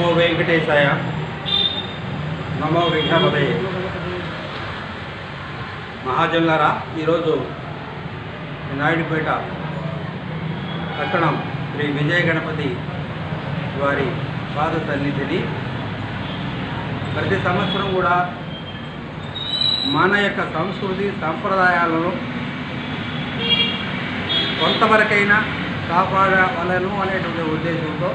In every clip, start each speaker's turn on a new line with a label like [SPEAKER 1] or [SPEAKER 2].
[SPEAKER 1] నమో వెంకటేశాయ, నమో విఘ్నపదే. మహాజనులారా, ఈరోజు నాయుడుపేట పట్టణం శ్రీ విజయ గణపతి వారి పాద సన్నిధిని ప్రతి సంవత్సరం కూడా మన యొక్క సంస్కృతి సంప్రదాయాలను కొంతవరకైనా కాపాడవలను అనేటువంటి ఉద్దేశంతో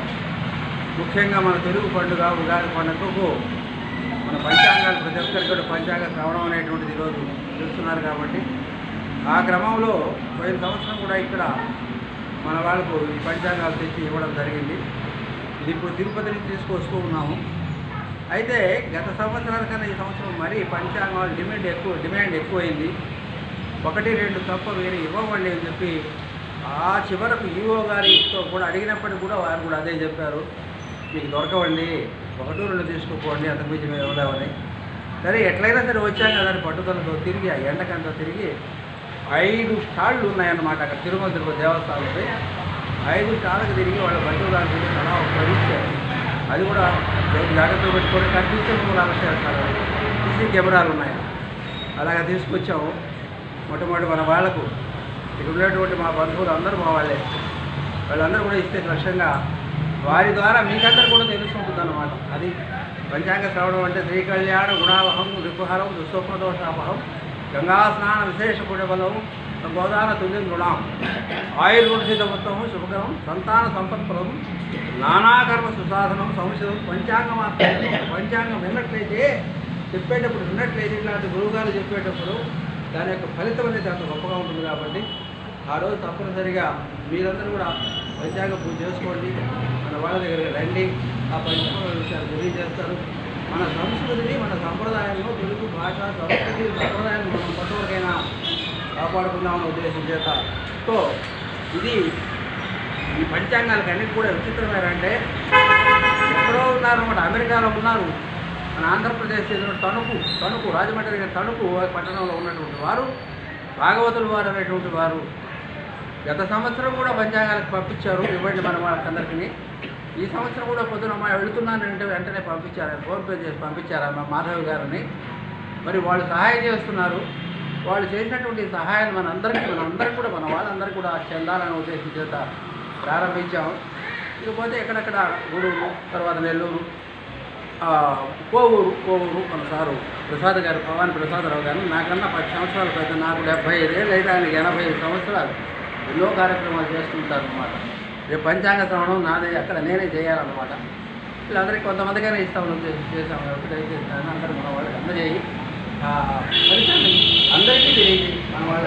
[SPEAKER 1] ముఖ్యంగా మన తెలుగు పండుగ ఉగాది పండుగకు మన పంచాంగాలు ప్రతి ఒక్కరికి కూడా పంచాంగ శ్రవణం అనేటువంటిది ఈరోజు చూస్తున్నారు. కాబట్టి ఆ క్రమంలో పోయిన సంవత్సరం కూడా ఇక్కడ మన వాళ్ళకు ఈ పంచాంగాలు తెచ్చి ఇవ్వడం జరిగింది. ఇది ఇప్పుడు తిరుపతి నుంచి తీసుకొస్తూ ఉన్నాము. అయితే గత సంవత్సరాల కన్నా ఈ సంవత్సరం మరీ పంచాంగాలు డిమాండ్ ఎక్కువైంది. 1-2 తప్ప వేరే ఇవ్వమండి అని చెప్పి ఆ చివరకు ఈఓ గారితో కూడా అడిగినప్పటికీ కూడా వారు కూడా అదే చెప్పారు, మీకు దొరకవండి, 1-2 తీసుకోపోండి, అంతకుమించి మేము ఇవ్వలేమని. సరే ఎట్లయినా సరే వచ్చాం కదా అని పట్టుదలతో తిరిగి ఆ ఎండకంతా తిరిగి 5 స్టాళ్ళు ఉన్నాయన్నమాట. అక్కడ తిరుపతి దేవస్థానంపై 5 స్టాళ్ళకి తిరిగి వాళ్ళ బంధువులు తిరిగి అలా ఉపయోగించారు. అది కూడా జాగ్రత్తగా పెట్టుకొని కనిపిస్తే చేస్తారు. సీసీ కెమెరాలు ఉన్నాయి, అలాగే తీసుకొచ్చాము. మొట్టమొదటి మన వాళ్లకు ఇక్కడ ఉన్నటువంటి మా బంధువులు అందరూ మా వాళ్ళే, వాళ్ళందరూ కూడా ఇస్తే లక్ష్యంగా వారి ద్వారా మీకందరూ కూడా తెలుసుకుంటుంది అన్నమాట. అది పంచాంగ శ్రవణం అంటే శ్రీ కళ్యాణ గుణావహం రిపుహరం దుస్వప్నదోషాపహం గంగా స్నాన విశేష పుణ్యబలం గోదాన తుల్యం గుణం ఆయుర్వృద్ధితమత్వం శుభకరం సంతాన సంపత్ప్రదం నానాకర్మ సుసాధనం సంశయం పంచాంగం. పంచాంగం విన్నట్లయితే చెప్పేటప్పుడు విన్నట్లయితే ఇలాంటి గురువుగారు చెప్పేటప్పుడు దాని యొక్క ఫలితం అనేది అంత గొప్పగా ఉంటుంది. కాబట్టి ఆ రోజు తప్పనిసరిగా మీరందరూ కూడా పంచాంగ పూజ చేసుకోండి, మన వాళ్ళ దగ్గరికి రండి, ఆ పంచాంగ విషయాలు తెలియజేస్తారు. మన సంస్కృతిని మన సంప్రదాయంలో తెలుగు భాష సంస్కృతి సంప్రదాయాన్ని మనం కొంతవరకైనా కాపాడుకుందామన్న ఉద్దేశం చేత ఇది ఈ పంచాంగాలకు అన్నిటి కూడా విచిత్రమేనంటే ఎక్కడో ఉన్నారన్నమాట. అమెరికాలో ఉన్నారు, మన ఆంధ్రప్రదేశ్ తణుకు రాజమండ్రి దగ్గర తణుకు పట్టణంలో ఉన్నటువంటి వారు భాగవతుల వారు అనేటువంటి వారు గత సంవత్సరం కూడా పంచాంగాలకు పంపించారు, ఇవ్వండి మన వాళ్ళకందరికీ. ఈ సంవత్సరం కూడా పొద్దున వెళుతున్నానంటే వెంటనే పంపించారు, ఫోన్పే చేసి పంపించారు మా మాధవి గారిని. మరి వాళ్ళు సహాయం చేస్తున్నారు. వాళ్ళు చేసినటువంటి సహాయాన్ని మనందరికీ కూడా మన వాళ్ళందరికీ కూడా చెందాలనే ఉద్దేశం చేత ప్రారంభించాము. ఇకపోతే ఎక్కడెక్కడ గూడూరు, తర్వాత నెల్లూరు, కోవూరు మన సారు ప్రసాద్ గారు, భవాని ప్రసాదరావు గారు నాకన్నా 10 సంవత్సరాలు పెద్ద, నాకు 75 ఏళ్ళు అయితే ఆయనకి 85 సంవత్సరాలు. ఎన్నో కార్యక్రమాలు చేస్తుంటారు అన్నమాట. రేపు పంచాంగ శ్రవణం నాదే, అక్కడ నేనే చేయాలన్నమాట. వీళ్ళందరికీ కొంతమందికైనా ఇస్తామని చేసాము. ఎప్పుడైతే అందరూ మన వాళ్ళకి అందజేయి, ఫలితాన్ని అందరికీ తెలియజేయి మన వాళ్ళ